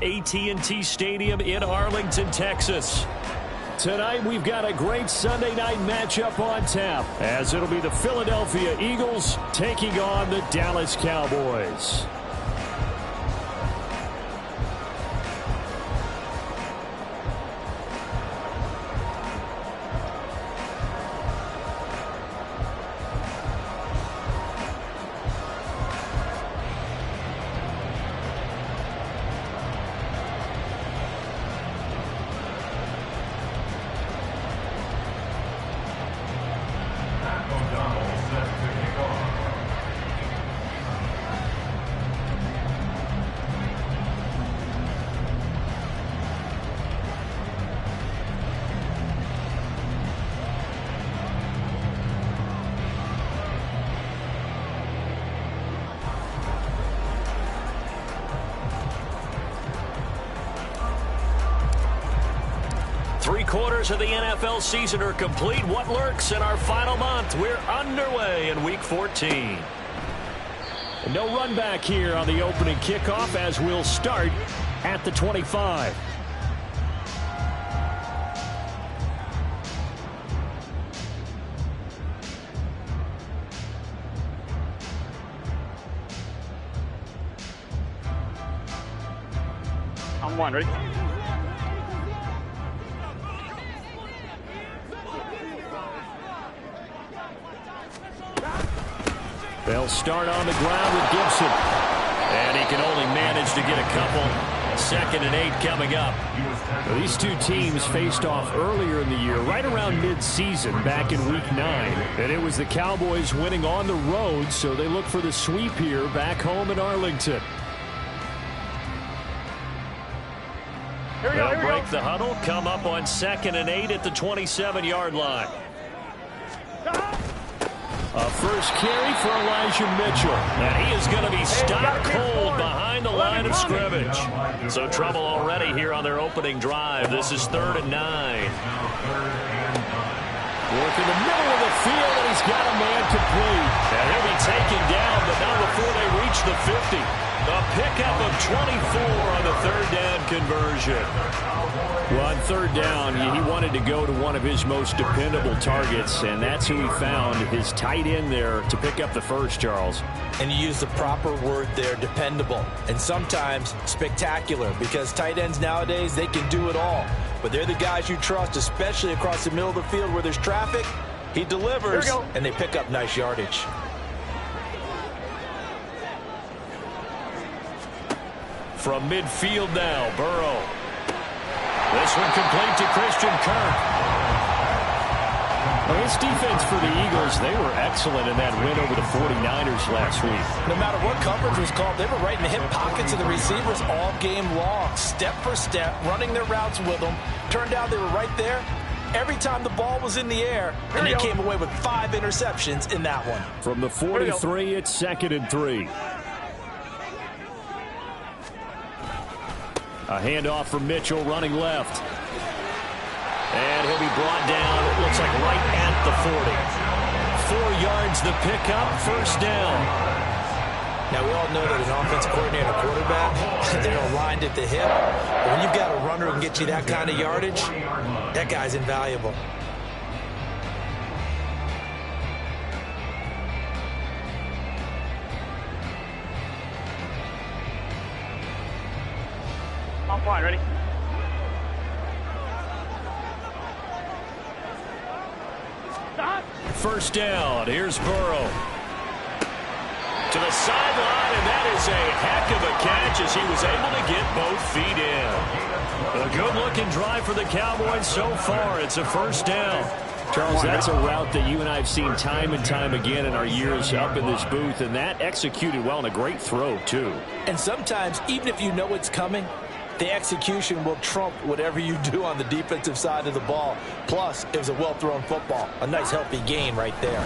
AT&T Stadium in Arlington, Texas. Tonight, we've got a great Sunday night matchup on tap, as it'll be the Philadelphia Eagles taking on the Dallas Cowboys. Three-quarters of the NFL season are complete. What lurks in our final month? We're underway in Week 14. No run back here on the opening kickoff, as we'll start at the 25. I'm one, ready? They'll start on the ground with Gibson. And he can only manage to get a couple. 2nd and 8 coming up. Well, these two teams faced off earlier in the year, right around mid-season, back in Week 9. And it was the Cowboys winning on the road, so they look for the sweep here back home in Arlington. They'll break the huddle, come up on 2nd and 8 at the 27-yard line. A first carry for Elijah Mitchell. And he is going to be stopped cold behind the line of scrimmage. So trouble already here on their opening drive. This is 3rd and 9. Work in the middle of the field, and he's got a man complete. And he'll be taken down, but not before they reach the 50. A pickup of 24 on the 3rd down conversion. Well, on 3rd down, he wanted to go to one of his most dependable targets, and that's who he found, his tight end there, to pick up the first, Charles. And you use the proper word there, dependable, and sometimes spectacular, because tight ends nowadays, they can do it all. But they're the guys you trust, especially across the middle of the field where there's traffic. He delivers, and they pick up nice yardage. From midfield now, Burrow. This one complete to Christian Kirk. Well, his defense for the Eagles, they were excellent in that win over the 49ers last week. No matter what coverage was called, they were right in the hip pockets of the receivers all game long, step for step, running their routes with them. Turned out they were right there every time the ball was in the air, and they came away with 5 interceptions in that one. From the 43, it's 2nd and 3. A handoff from Mitchell running left. And he'll be brought down, it looks like right at the 40. 4 yards the pickup, 1st down. Now, we all know that an offensive coordinator and a quarterback, they're aligned at the hip. But when you've got a runner who can get you that kind of yardage, that guy's invaluable. I'm fine, ready? Stop. 1st down, here's Burrow. To the sideline, and that is a heck of a catch as he was able to get both feet in. A good-looking drive for the Cowboys so far. It's a 1st down. Charles, that's a route that you and I have seen time and time again in our years up in this booth, and that executed well and a great throw, too. And sometimes, even if you know it's coming, the execution will trump whatever you do on the defensive side of the ball. Plus, it was a well-thrown football. A nice, healthy gain right there.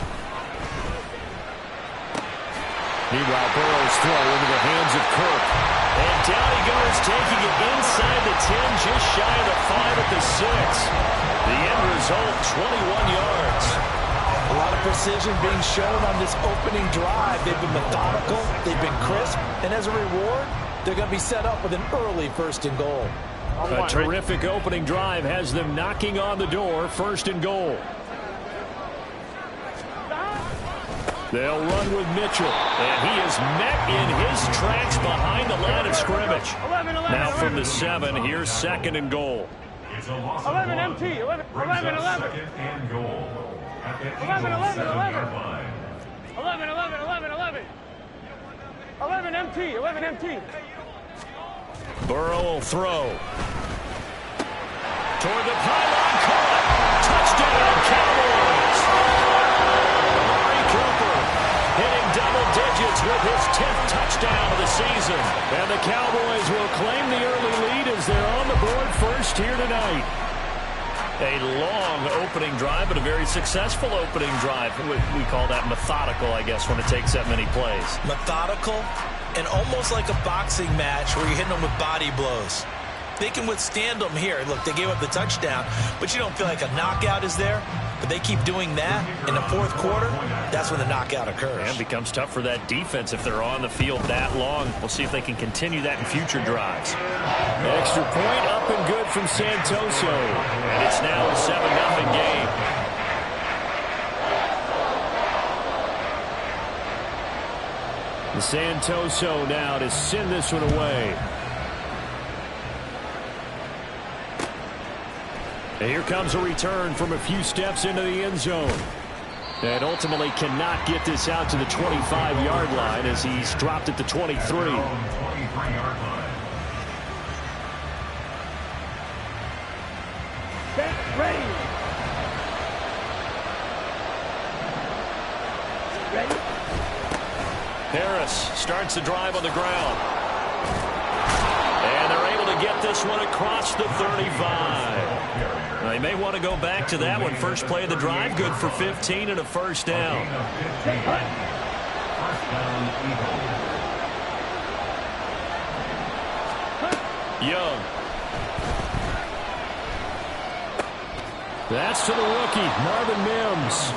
Meanwhile, Burrow's throw into the hands of Kirk. And down he goes, taking it inside the 10, just shy of the 5 at the 6. The end result, 21 yards. A lot of precision being shown on this opening drive. They've been methodical, they've been crisp, and as a reward, they're going to be set up with an early 1st and goal. A terrific opening drive has them knocking on the door. 1st and goal. They'll run with Mitchell, and he is met in his tracks behind the line of scrimmage. Now from the 7, here's 2nd and goal. 11 MT, 11. 11 MT. Burrow will throw. Toward the pylon, caught. Touchdown, Cowboys. Amari Cooper hitting double digits with his 10th touchdown of the season. And the Cowboys will claim the early lead as they're on the board first here tonight. A long opening drive, but a very successful opening drive. We call that methodical, I guess, when it takes that many plays. Methodical and almost like a boxing match where you're hitting them with body blows. They can withstand them here. Look, they gave up the touchdown, but you don't feel like a knockout is there. But they keep doing that in the 4th quarter. That's when the knockout occurs. And it becomes tough for that defense if they're on the field that long. We'll see if they can continue that in future drives. Extra point up and good from Santoso. And it's now a 7-0 game. The Santoso now to send this one away. And here comes a return from a few steps into the end zone. And ultimately cannot get this out to the 25-yard line as he's dropped at the 23. Get ready. Ready. Harris starts the drive on the ground. And they're able to get this one across the 35. They may want to go back to that one. First play of the drive, good for 15 and a 1st down. Young. That's to the rookie, Marvin Mims.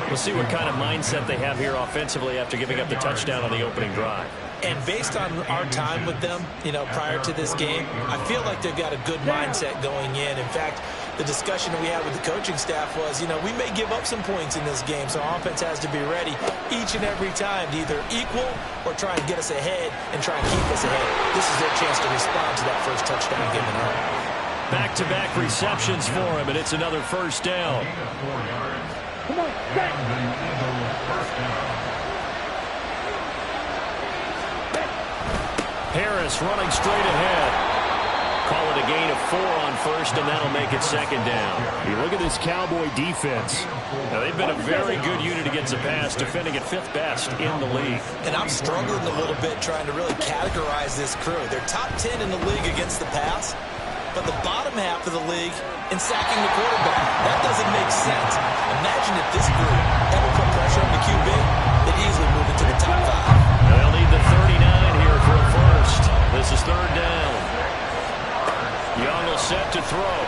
We'll see what kind of mindset they have here offensively after giving up the touchdown on the opening drive. And based on our time with them, prior to this game, I feel like they've got a good mindset going in. In fact, the discussion that we had with the coaching staff was, we may give up some points in this game, so offense has to be ready each and every time to either equal or try and get us ahead and try and keep us ahead. This is their chance to respond to that first touchdown given up. Back-to-back receptions for him, and it's another 1st down. Come on, set. Harris running straight ahead. Call it a gain of 4 on 1st, and that'll make it 2nd down. You look at this Cowboy defense. Now, they've been a very good unit against the pass, defending at 5th best in the league. And I'm struggling a little bit trying to really categorize this crew. They're top 10 in the league against the pass, but the bottom half of the league in sacking the quarterback. That doesn't make sense. Imagine if this group ever put pressure on the QB, they'd easily move into the top 5. They'll need the 39 here for a 1st. This is 3rd down. Young will set to throw.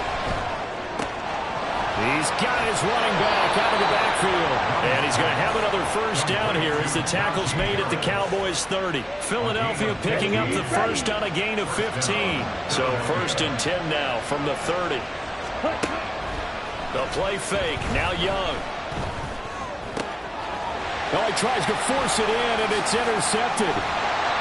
He's got his running back out of the backfield. And he's going to have another 1st down here as the tackle's made at the Cowboys' 30. Philadelphia picking up the 1st on a gain of 15. So 1st and 10 now from the 30. The play fake. Now Young. Oh, he tries to force it in, and it's intercepted.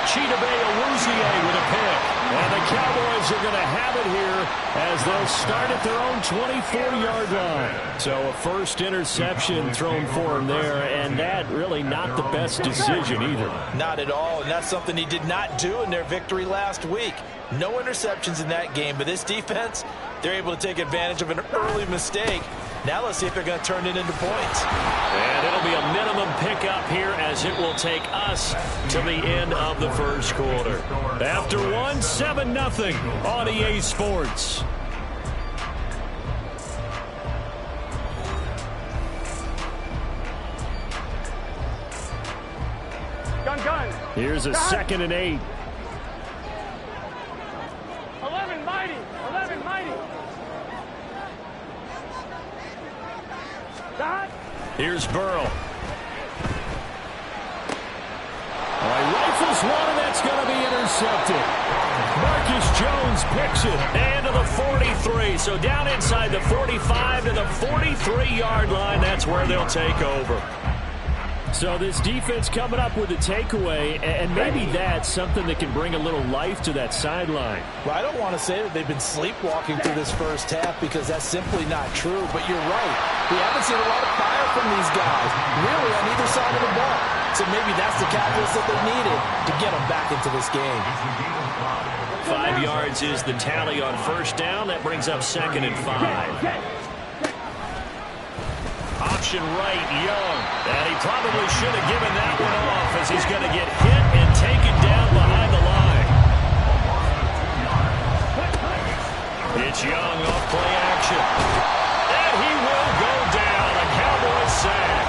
Chidobe Awuzie with a pick. And the Cowboys are going to have it here as they'll start at their own 24-yard line. So a 1st interception thrown for him there, and that really not the best decision either. Not at all, and that's something he did not do in their victory last week. No interceptions in that game, but this defense, they're able to take advantage of an early mistake. Now let's see if they're going to turn it into points. And it'll be a minimum pickup here as it will take us to the end of the 1st quarter. After 1, 7-0 on EA Sports. Gun. Here's a 2nd and 8. 11 mighty. Dot. Here's Burrow. All right, rifles one, and that's going to be intercepted. Marcus Jones picks it. And to the 43. So down inside the 45 to the 43-yard line. That's where they'll take over. So this defense coming up with a takeaway, and maybe that's something that can bring a little life to that sideline. Well, I don't want to say that they've been sleepwalking through this first half because that's simply not true, but you're right. We haven't seen a lot of fire from these guys, really on either side of the ball. So maybe that's the catalyst that they needed to get them back into this game. 5 yards is the tally on first down. That brings up 2nd and 5. Option right, Young. And he probably should have given that one off as he's going to get hit and taken down behind the line. It's Young off play action. And he will go down. A Cowboys sack.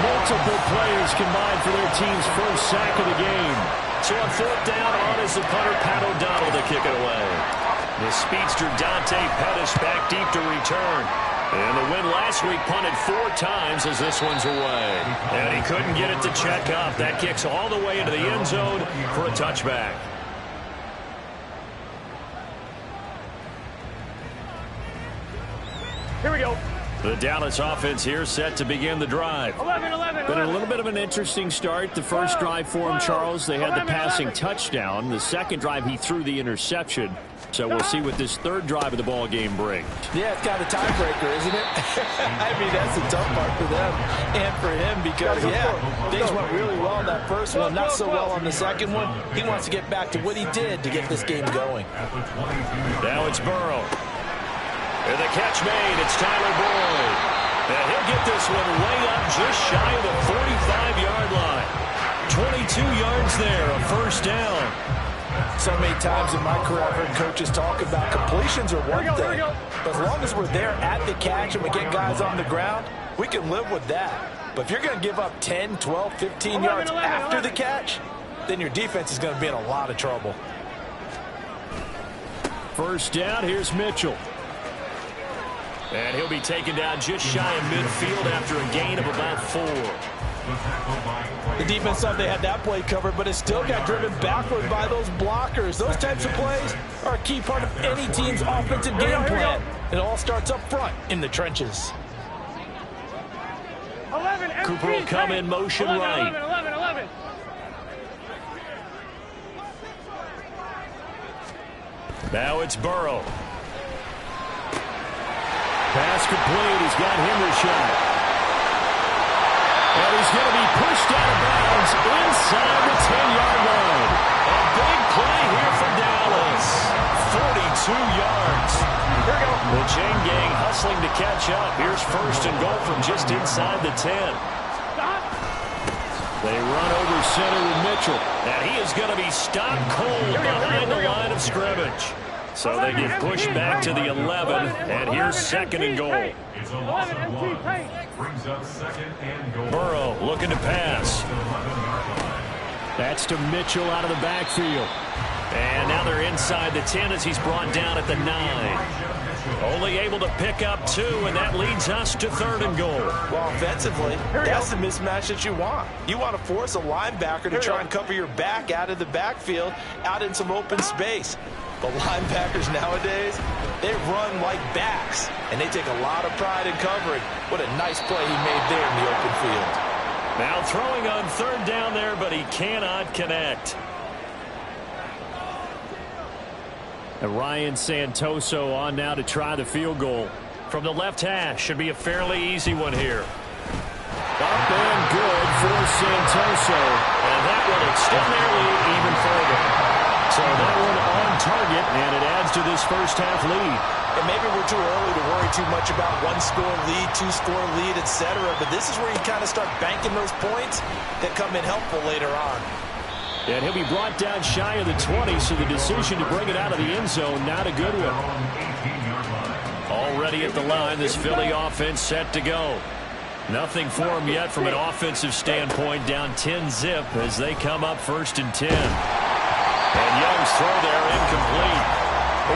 Multiple players combined for their team's first sack of the game. So on 4th down, on is the punter, Pat O'Donnell, to kick it away. The speedster Dante Pettis back deep to return. And the win last week punted 4 times as this one's away. And he couldn't get it to check up. That kicks all the way into the end zone for a touchback. Here we go. The Dallas offense here set to begin the drive. 11. Been a little bit of an interesting start. The first drive for him, Charles, they had the passing touchdown. The second drive, he threw the interception. So we'll see what this third drive of the ball game brings. Yeah, it's kind of a tiebreaker, isn't it? I mean, that's the tough part for them and for him because, things went really well in that first one, not so well on the second one. He wants to get back to what he did to get this game going. Now it's Burrow. And the catch made. It's Tyler Boyd. And he'll get this one way up just shy of the 45-yard line. 22 yards there, a first down. So many times in my career I've heard coaches talk about completions are one thing. But as long as we're there at the catch and we get guys on the ground, we can live with that. But if you're going to give up 10, 12, 15 yards after the catch, then your defense is going to be in a lot of trouble. First down, here's Mitchell. And he'll be taken down just shy of midfield after a gain of about 4. The defense thought they had that play covered, but it still got driven backward by those blockers. Those types of plays are a key part of any team's offensive game plan. It all starts up front in the trenches. 11, Cooper will come in motion 11. right. Now it's Burrow. Pass complete. He's got Henry shot. And he's going to be pushed out of bounds inside the 10-yard line. A big play here for Dallas. 42 yards. Here we go. The chain gang hustling to catch up. Here's first and goal from just inside the 10. They run over center with Mitchell. And he is going to be stopped cold behind the line of scrimmage. So they get pushed back to the 11, and here's second and goal. Burrow looking to pass. That's to Mitchell out of the backfield. And now they're inside the 10 as he's brought down at the 9. Only able to pick up 2, and that leads us to third and goal. Well, offensively, that's the mismatch that you want. You want to force a linebacker to try and cover your back out of the backfield, out in some open space. But linebackers nowadays, they run like backs, and they take a lot of pride in covering. What a nice play he made there in the open field. Now throwing on third down there, but he cannot connect. And Ryan Santoso on now to try the field goal. From the left hash, should be a fairly easy one here. Up and good for Santoso. And that will extend their lead even further. So that one on target, and it adds to this first half lead. And maybe we're too early to worry too much about one-score lead, two-score lead, etc. But this is where you kind of start banking those points that come in helpful later on. And he'll be brought down shy of the 20, so the decision to bring it out of the end zone, not a good one. Already at the line, this Philly offense set to go. Nothing for them yet from an offensive standpoint, down 10-zip as they come up first and 10. And Young's throw there incomplete.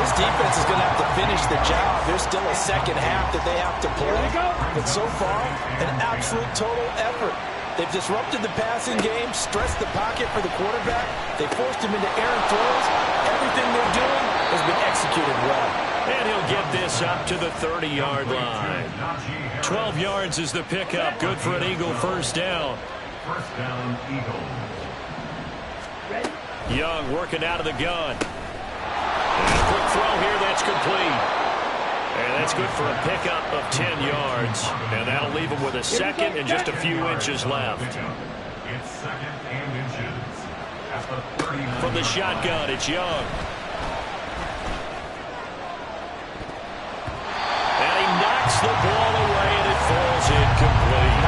This defense is going to have to finish the job. There's still a second half that they have to play. But so far, an absolute total effort. They've disrupted the passing game, stressed the pocket for the quarterback. They forced him into errant throws. Everything they're doing has been executed well. And he'll get this up to the 30-yard line. 12 yards is the pickup. Good for an Eagle first down. First down, Eagles. Young working out of the gun. And a quick throw here, that's complete. And that's good for a pickup of 10 yards. And that'll leave him with a second and just a few inches left. It's second and inches. At the 39. From the shotgun, it's Young. And he knocks the ball away, and it falls incomplete.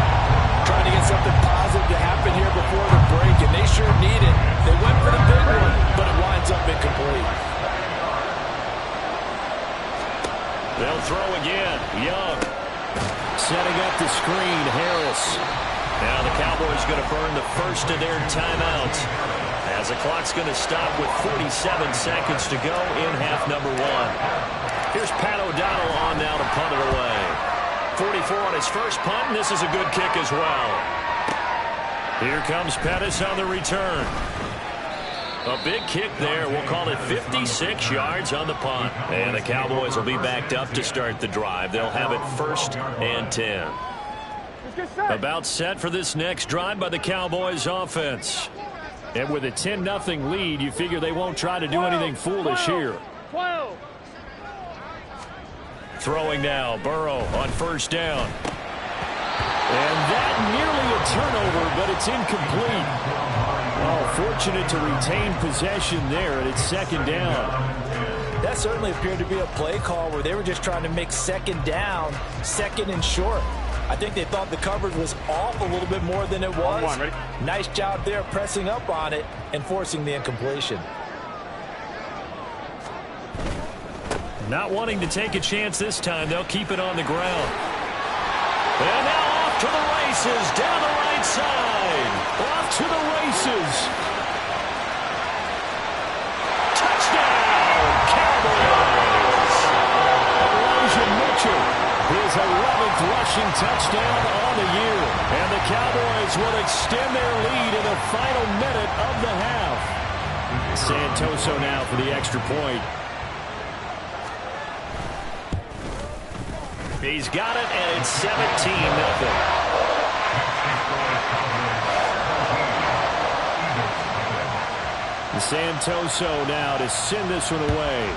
Trying to get something positive to happen here before the break, and they sure need it. They went for the big one, but it winds up incomplete. They'll throw again. Young setting up the screen. Harris. Now the Cowboys going to burn the first of their timeouts as the clock's going to stop with 47 seconds to go in half number one. Here's Pat O'Donnell on now to punt it away. 44 on his first punt, and this is a good kick as well. Here comes Pettis on the return. A big kick there. We'll call it 56 yards on the punt. And the Cowboys will be backed up to start the drive. They'll have it first and 10. About set for this next drive by the Cowboys offense. And with a 10-0 lead, you figure they won't try to do anything foolish here. 12. Throwing now, Burrow on first down. And that nearly a turnover, but it's incomplete. Oh, fortunate to retain possession there, and it's second down. That certainly appeared to be a play call where they were just trying to make second down, second and short. I think they thought the coverage was off a little bit more than it was. Nice job there pressing up on it and forcing the incompletion. Not wanting to take a chance this time, they'll keep it on the ground. And now off to the races, down the right side. Off to the races. Touchdown, Cowboys. Elijah Mitchell, his 11th rushing touchdown on the year. And the Cowboys will extend their lead in the final minute of the half. Santoso now for the extra point. He's got it, and it's 17-0. Santoso now to send this one away.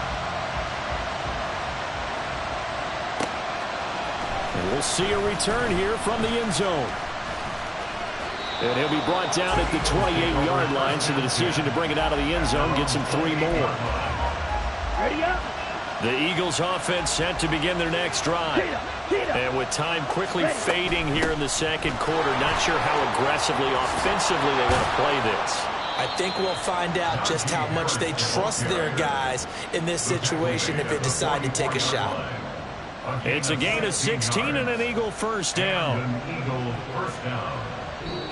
And we'll see a return here from the end zone. And he'll be brought down at the 28-yard line, so the decision to bring it out of the end zone gets him 3 more. Ready up. The Eagles offense set to begin their next drive. And with time quickly fading here in the second quarter, not sure how aggressively, offensively they want to play this. I think we'll find out just how much they trust their guys in this situation if they decide to take a shot. It's a gain of 16 and an Eagle first down.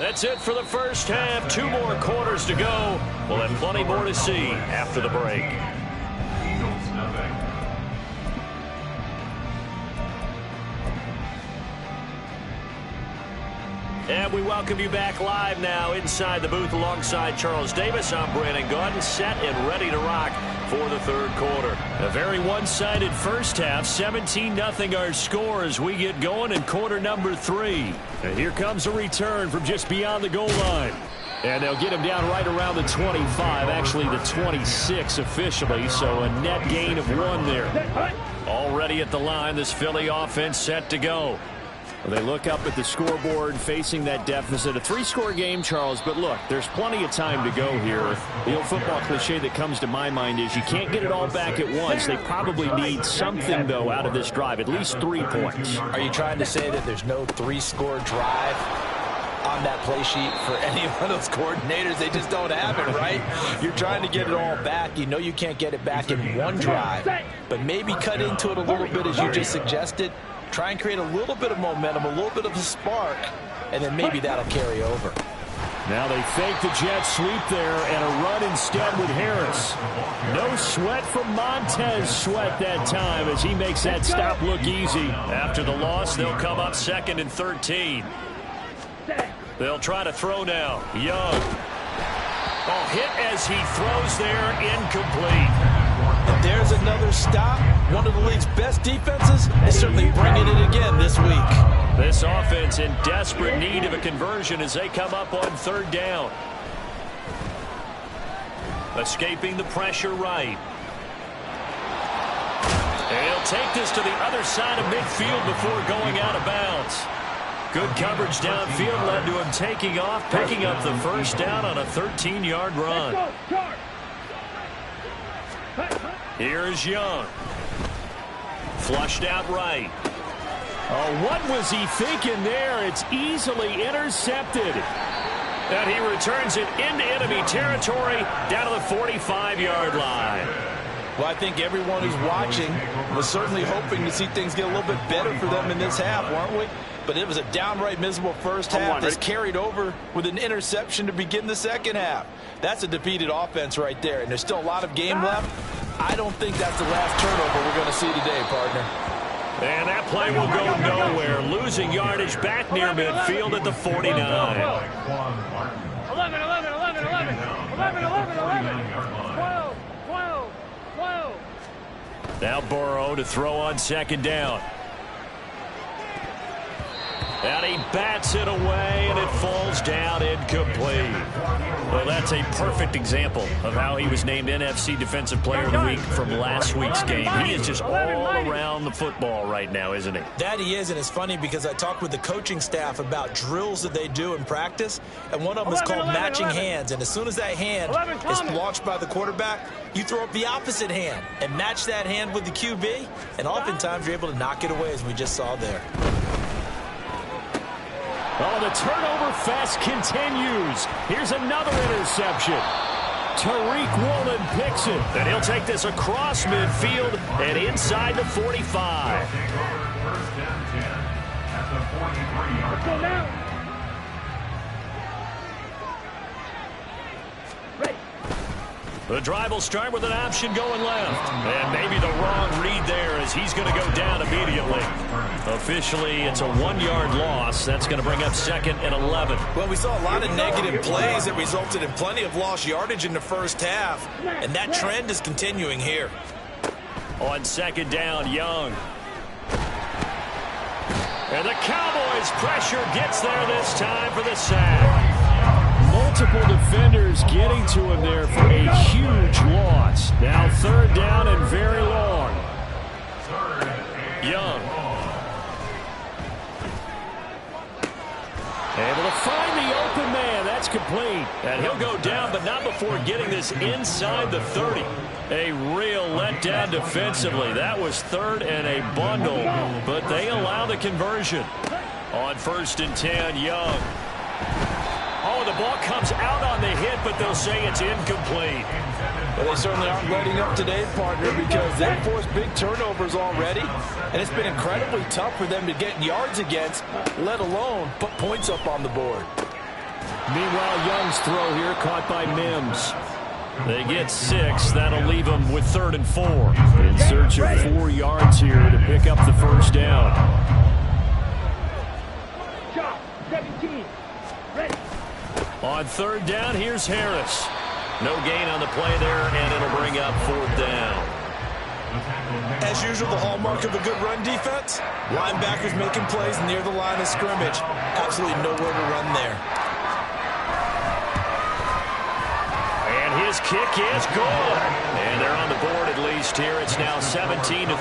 That's it for the first half. 2 more quarters to go. We'll have plenty more to see after the break. And we welcome you back live now inside the booth alongside Charles Davis. I'm Brandon Gaudin, set and ready to rock for the third quarter. A very one-sided first half, 17-0 our score as we get going in quarter number 3. And here comes a return from just beyond the goal line. And they'll get him down right around the 25, actually the 26 officially, so a net gain of 1 there. Already at the line, this Philly offense set to go. They look up at the scoreboard facing that deficit. A 3-score game, Charles, but look, there's plenty of time to go here. The old football cliche that comes to my mind is you can't get it all back at once. They probably need something, though, out of this drive, at least 3 points. Are you trying to say that there's no 3-score drive on that play sheet for any one of those coordinators? They just don't have it, right? You're trying to get it all back. You know you can't get it back in one drive, but maybe cut into it a little bit as you just suggested. Try and create a little bit of momentum, a little bit of a spark, and then maybe that'll carry over. Now they fake the jet sweep there and a run instead with Harris. No sweat from Montez Sweat that time as he makes that stop look easy. After the loss, they'll come up 2nd and 13. They'll try to throw now. Young. Oh, hit as he throws there, incomplete. If there's another stop, one of the league's best defenses is certainly bringing it again this week. This offense in desperate need of a conversion as they come up on third down. Escaping the pressure right. And he'll take this to the other side of midfield before going out of bounds. Good coverage downfield led to him taking off, picking up the first down on a 13-yard run. Here's Young. Flushed out right. Oh, what was he thinking there? It's easily intercepted. And he returns it into enemy territory down to the 45-yard line. Well, I think everyone who's watching was certainly hoping to see things get a little bit better for them in this half, weren't we? But it was a downright miserable first half that's carried over with an interception to begin the second half. That's a defeated offense right there, and there's still a lot of game left. I don't think that's the last turnover we're going to see today, partner. And that play will go nowhere. Losing yardage back near midfield at the 49. 11, 11, 11, 11, 11, 11, 11, 12, 12, 12. Now Burrow to throw on second down. And he bats it away, and it falls down incomplete. Well, that's a perfect example of how he was named NFC Defensive Player of the Week from last week's game. He is just all around the football right now, isn't he? That he is, and it's funny because I talked with the coaching staff about drills that they do in practice, and one of them is called matching hands. And as soon as that hand is launched by the quarterback, you throw up the opposite hand and match that hand with the QB, and oftentimes you're able to knock it away, as we just saw there. Oh, the turnover fest continues. Here's another interception. Tariq Woolen picks it. And he'll take this across midfield and inside the 45. Let's go now. Ready. The drive will start with an option going left. And maybe the wrong read there as he's going to go down immediately. Officially, it's a 1-yard loss. That's going to bring up second and 11. Well, we saw a lot of negative plays that resulted in plenty of lost yardage in the first half, and that trend is continuing here. On second down, Young. And the Cowboys' pressure gets there this time for the sack. Multiple defenders getting to him there for a huge loss. Now third down and very long. Young. Able to find the open man. That's complete. And he'll go down, but not before getting this inside the 30. A real letdown defensively. That was third and a bundle, but they allow the conversion. On first and 10, Young. Oh, the ball comes out on the hit, but they'll say it's incomplete. Well, they certainly aren't letting up today, partner, because they forced big turnovers already, and it's been incredibly tough for them to get yards against, let alone put points up on the board. Meanwhile, Young's throw here caught by Mims. They get 6. That'll leave them with third and 4. In search of 4 yards here to pick up the first down. Shot. 17. Ready. On third down, here's Harris. No gain on the play there, and it'll bring up fourth down. As usual, the hallmark of a good run defense, linebackers making plays near the line of scrimmage. Absolutely nowhere to run there. And his kick is good. And they're on the board at least here. It's now 17-3.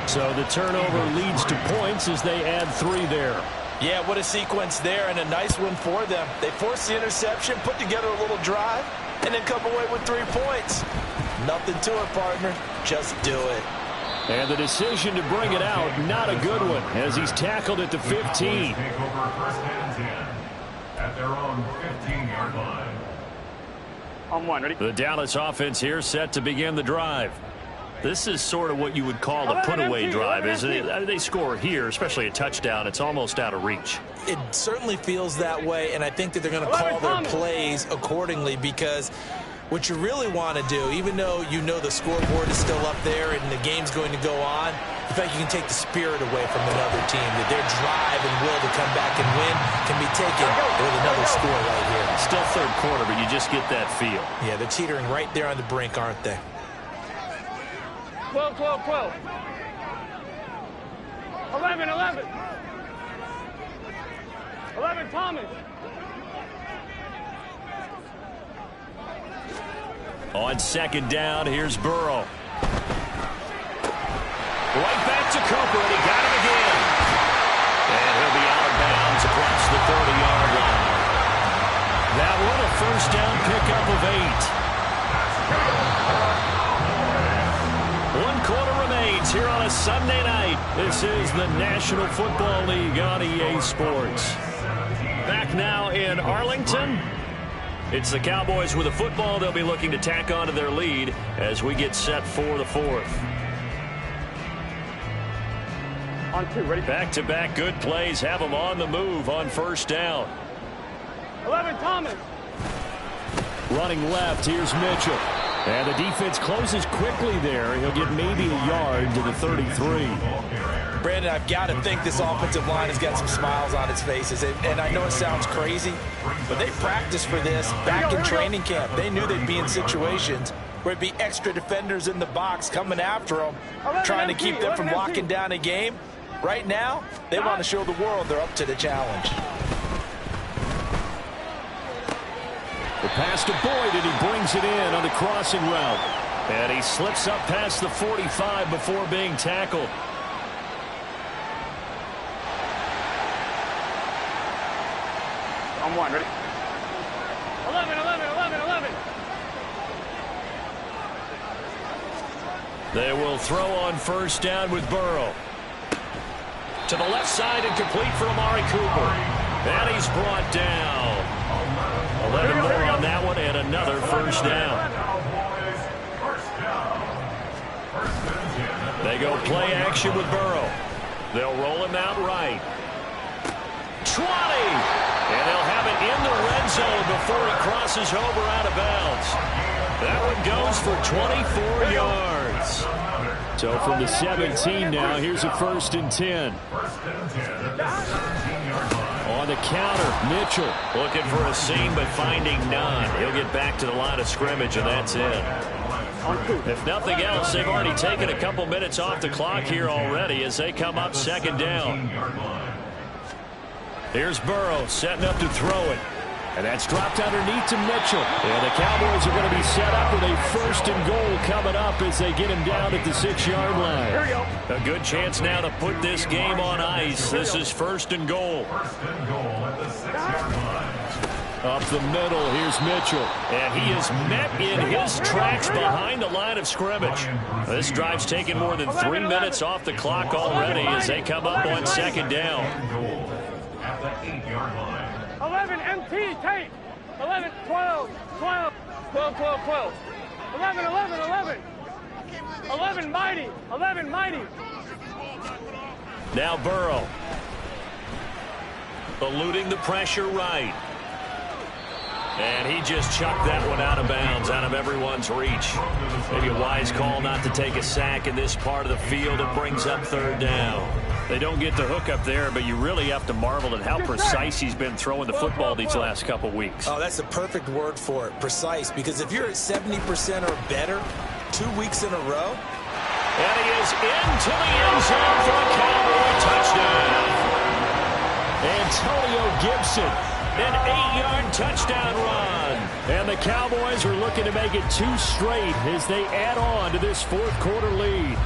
So the turnover leads to points as they add 3 there. Yeah, what a sequence there, and a nice one for them. They forced the interception, put together a little drive, and then come away with 3 points. Nothing to it, partner. Just do it. And the decision to bring it out, not a good one, as he's tackled at the 15. At their own 15-yard line. On one. Ready. The Dallas offense here set to begin the drive. This is sort of what you would call a put-away drive, isn't it? They score here, especially a touchdown. It's almost out of reach. It certainly feels that way, and I think that they're going to call their plays accordingly because What you really want to do, even though you know the scoreboard is still up there and the game's going to go on, the fact you can take the spirit away from another team, that their drive and will to come back and win can be taken with another score right here. Still third quarter, but you just get that feel. Yeah, they're teetering right there on the brink, aren't they? 12, 12, 12. 11, 11. 11, Thomas. On second down, here's Burrow. Right back to Cooper, and he got him again. And he'll be out of bounds across the 30-yard line. That one a first down pickup of 8. 1 quarter remains here on a Sunday night. This is the National Football League on EA Sports. Back now in Arlington. It's the Cowboys with the football. They'll be looking to tack onto their lead as we get set for the fourth. On 2, ready? Back-to-back good plays have them on the move on first down. 11, Thomas. Running left, here's Mitchell. And the defense closes quickly there. He'll get maybe a yard to the 33. Brandon, I've got to think this offensive line has got some smiles on its faces. And I know it sounds crazy, but they practiced for this back in training camp. They knew they'd be in situations where it'd be extra defenders in the box coming after them, trying to keep them from locking down a game. Right now, they want to show the world they're up to the challenge. The pass to Boyd, and he brings it in on the crossing route. And he slips up past the 45 before being tackled. On 1, ready? 11, 11, 11, 11. They will throw on first down with Burrow. To the left side and complete for Amari Cooper. And he's brought down. 11 more on that one and another first down. They go play action with Burrow. They'll roll him out right. 20. And they'll have it in the red zone before he crosses over out of bounds. That one goes for 24 yards. So from the 17 now, here's a 1st and 10. On the counter, Mitchell looking for a seam but finding none. He'll get back to the line of scrimmage, and that's it. If nothing else, they've already taken a couple minutes off the clock here already as they come up second down. Here's Burrow setting up to throw it. And that's dropped underneath to Mitchell. And the Cowboys are going to be set up with a 1st and goal coming up as they get him down at the 6-yard line. Here we go. A good chance now to put this game on ice. This is 1st and goal. Up the middle, here's Mitchell. And he is met in his tracks behind the line of scrimmage. This drive's taken more than 3 minutes off the clock already as they come up on second down. At the 8-yard line. 11, MT, tape. 11, 12, 12, 12, 12, 12. 11, 11, 11. 11, mighty. 11, mighty. Now Burrow. Eluding the pressure right. And he just chucked that one out of bounds, out of everyone's reach. Maybe a wise call not to take a sack in this part of the field. It brings up 3rd down. They don't get the hook up there, but you really have to marvel at how precise he's been throwing the football these last couple weeks. Oh, that's the perfect word for it, precise, because if you're at 70% or better 2 weeks in a row. And he is into the end zone for a Cowboy touchdown. Antonio Gibson, an 8-yard touchdown run. And the Cowboys are looking to make it 2 straight as they add on to this 4th quarter lead.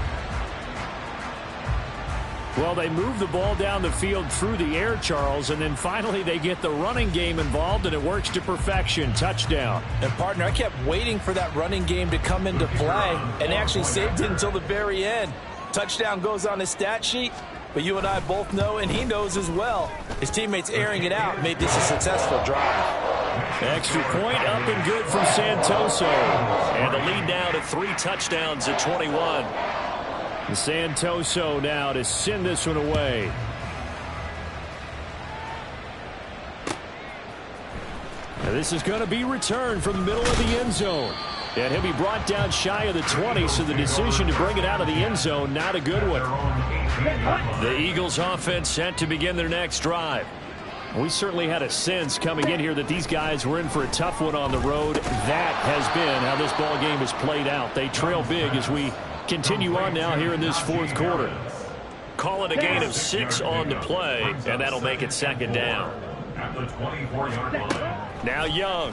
Well, they move the ball down the field through the air, Charles, and then finally they get the running game involved, and it works to perfection. Touchdown. And, partner, I kept waiting for that running game to come into play and actually saved it until the very end. Touchdown goes on his stat sheet, but you and I both know, and he knows as well, his teammates airing it out made this a successful drive. Extra point up and good from Santoso. And the lead now to 3 touchdowns at 21. Santoso now to send this one away. And this is going to be returned from the middle of the end zone. And he'll be brought down shy of the 20, so the decision to bring it out of the end zone, not a good one. The Eagles offense set to begin their next drive. We certainly had a sense coming in here that these guys were in for a tough one on the road. That has been how this ball game has played out. They trail big as we continue on now here in this fourth quarter. Call it a gain of 6 on the play, and that'll make it second down. At the 24-yard line. Now Young.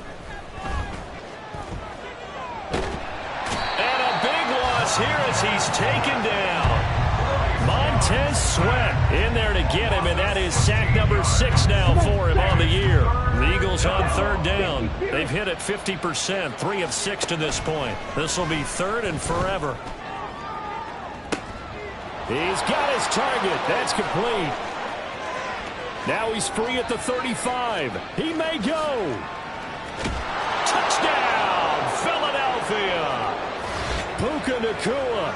And a big loss here as he's taken down. Montez Sweat in there to get him, and that is sack number 6 now for him on the year. The Eagles on third down. They've hit it 50%, 3 of 6 to this point. This will be third and forever. He's got his target. That's complete. Now he's free at the 35. He may go. Touchdown, Philadelphia. Puka Nacua,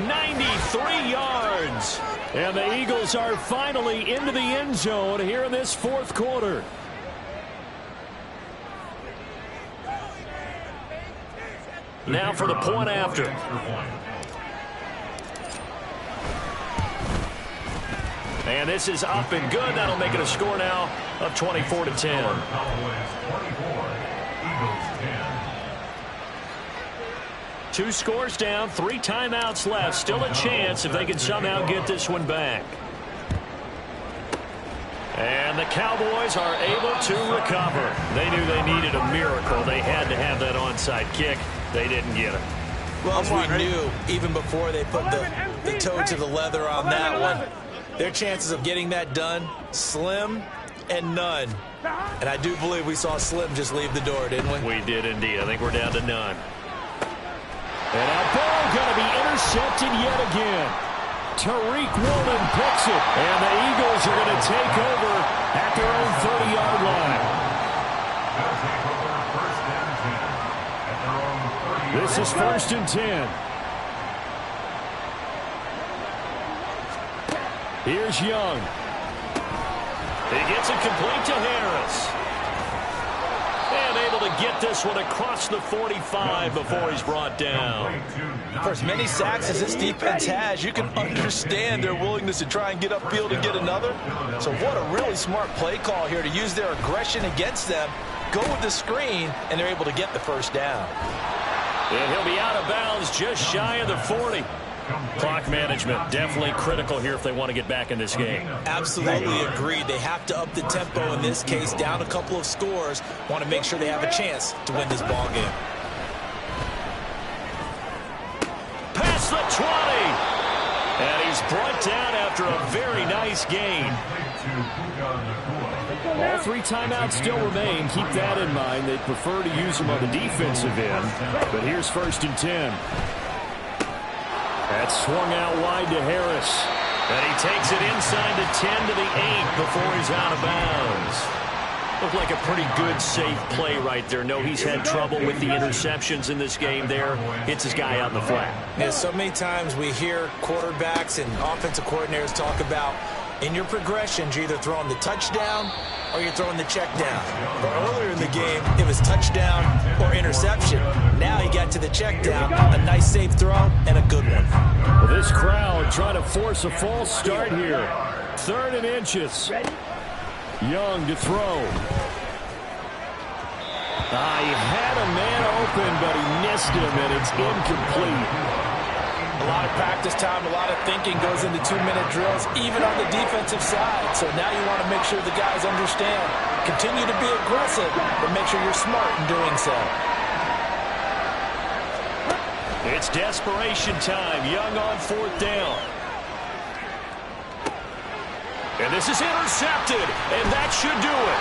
93 yards. And the Eagles are finally into the end zone here in this fourth quarter. Now for the point after. And this is up and good. That'll make it a score now of 24-10. 2 scores down, 3 timeouts left. Still a chance if they can somehow get this one back. And the Cowboys are able to recover. They knew they needed a miracle. They had to have that onside kick. They didn't get it. Well, as we knew, even before they put the toe to the leather on that one, their chances of getting that done, slim and none. And I do believe we saw Slim just leave the door, didn't we? We did indeed. I think we're down to none. And that ball going to be intercepted yet again. Tariq Woolen picks it. And the Eagles are going to take over at their own 30-yard line. This is 1st and 10. Here's Young. He gets it complete to Harris. And able to get this one across the 45 before he's brought down. For as many sacks as this defense has, you can understand their willingness to try and get upfield and get another. So what a really smart play call here to use their aggression against them, go with the screen, and they're able to get the first down. And he'll be out of bounds just shy of the 40. Clock management definitely critical here if they want to get back in this game. Absolutely agreed. They have to up the tempo in this case, down a couple of scores. Want to make sure they have a chance to win this ball game. Past the 20. And he's brought down after a very nice gain. All 3 timeouts still remain. Keep that in mind. They'd prefer to use them on the defensive end. But here's 1st and 10. That's swung out wide to Harris. And he takes it inside the 10 to the 8 before he's out of bounds. Looked like a pretty good, safe play right there. No, he's had trouble with the interceptions in this game there. Hits his guy out in the flat. Yeah, so many times we hear quarterbacks and offensive coordinators talk about in your progressions, you're either throwing the touchdown or you're throwing the check down. But earlier in the game, it was touchdown or interception. Now he got to the check down, a nice safe throw, and a good one. Well, this crowd trying to force a false start here. 3rd and inches. Young to throw. He had a man open, but he missed him, and it's incomplete. A lot of practice time, a lot of thinking goes into 2-minute drills, even on the defensive side. So now you want to make sure the guys understand. Continue to be aggressive, but make sure you're smart in doing so. It's desperation time. Young on 4th down. And this is intercepted, and that should do it.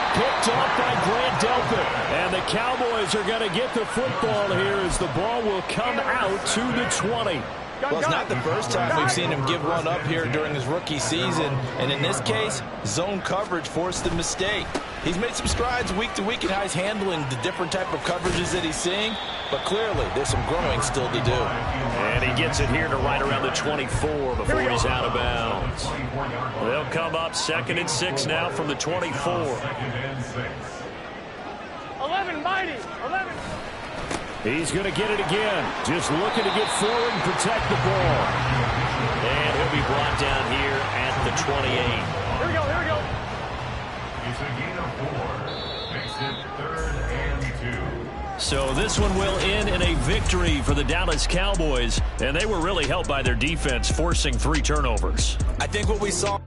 Picked off by Grant Delpit. And the Cowboys are going to get the football here as the ball will come out to the 20. Well, it's not the first time we've seen him give one up here during his rookie season. And in this case, zone coverage forced the mistake. He's made some strides week to week in how he's handling the different type of coverages that he's seeing. But clearly, there's some growing still to do. And he gets it here to right around the 24 before he's out of bounds. They'll come up 2nd and 6 now from the 24. mighty. 11. He's going to get it again. Just looking to get forward and protect the ball. And he'll be brought down here at the 28. Here we go, here we go. It's a gain of 4. Makes it 3rd and 2. So this one will end in a victory for the Dallas Cowboys, and they were really helped by their defense, forcing 3 turnovers. I think what we saw